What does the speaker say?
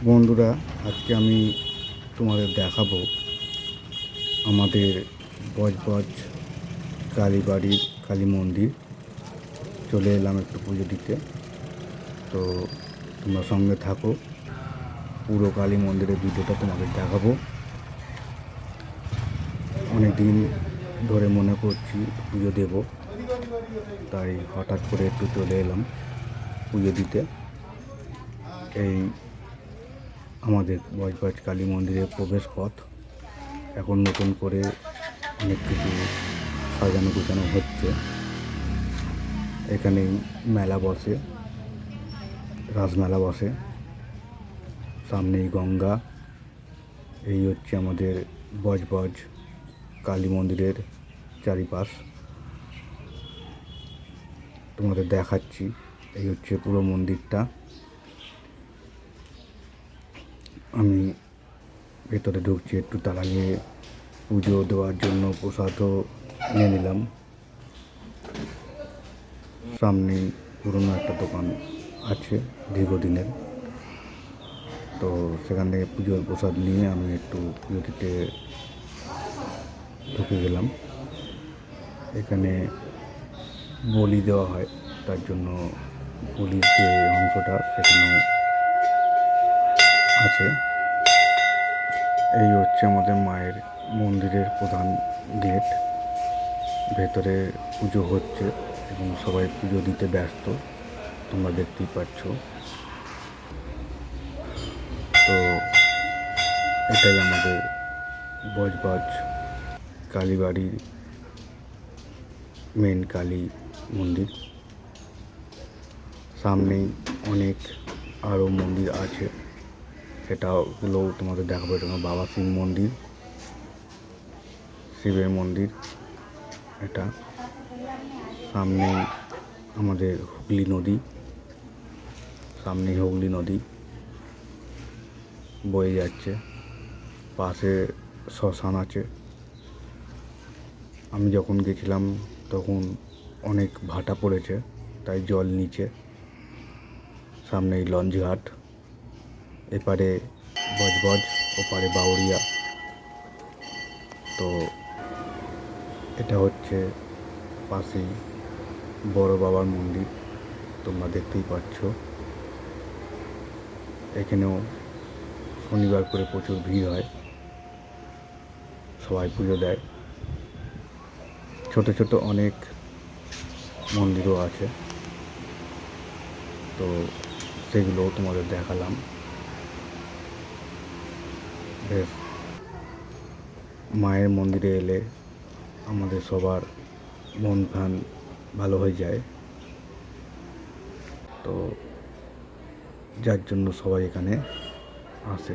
বন্ধুরা, আজকে আমি তোমাদের দেখাবো আমাদের বজবজ কালীবাড়ির কালী মন্দির। চলে এলাম একটু পুজো দিতে, তো তোমরা সঙ্গে থাকো। পুরো কালী মন্দিরের ভিডিওটা তোমাদের দেখাবো। অনেক দিন ধরে মনে করছি পুজো দেব, তাই হঠাৎ করে একটু চলে এলাম পুজো দিতে। এই আমাদের বজবজ কালী মন্দিরের প্রবেশ পথ। এখন নতুন করে অনেক কিছু সাজানো গোছানো হচ্ছে। এখানেই মেলা বসে, রাসমেলা বসে, সামনেই গঙ্গা। এই হচ্ছে আমাদের বজবজ কালী মন্দিরের চারিপাশ, তোমাদের দেখাচ্ছি। এই হচ্ছে পুরো মন্দিরটা। আমি ভেতরে ঢুকছি, একটু তার আগে পুজো দেওয়ার জন্য প্রসাদও নিয়ে নিলাম। সামনেই পুরনো একটা দোকান আছে দীর্ঘদিনের, তো সেখান থেকে পুজোর প্রসাদ নিয়ে আমি একটু পুজো দিতে ঢুকে গেলাম। এখানে বলি দেওয়া হয়, তার জন্য বলির যে অংশটা সেখানেও আছে। এই হচ্ছে আমাদের মায়ের মন্দিরের প্রধান গেট। ভেতরে পুজো হচ্ছে এবং সবাই পুজো দিতে ব্যস্ত, তোমরা দেখতেই পাচ্ছ। তো এটাই আমাদের বজবজ কালীবাড়ির মেন কালী মন্দির। সামনেই অনেক আরও মন্দির আছে, সেটাগুলোও তোমাদের দেখাবো। এটা বাবা শিব মন্দির, শিবের মন্দির এটা। সামনেই আমাদের হুগলি নদী, সামনেই হুগলি নদী বয়ে যাচ্ছে। পাশে শ্মশান আছে। আমি যখন গেছিলাম তখন অনেক ভাটা পড়েছে, তাই জল নিচে। সামনেই লঞ্চ ঘাট, এপারে বজবজ, ওপারে বাউরিয়া। তো এটা হচ্ছে পাশেই বড় বাবার মন্দির, তোমরা দেখতেই পাচ্ছ। এখানেও শনিবার করে প্রচুর ভিড় হয়, সবাই পুজো দেয়। ছোট ছোট অনেক মন্দিরও আছে, তো সেগুলোও তোমাদের দেখালাম। বেশ, মায়ের মন্দিরে এলে আমাদের সবার মন প্রাণ ভালো হয়ে যায়, তো যার জন্য সবাই এখানে আসে।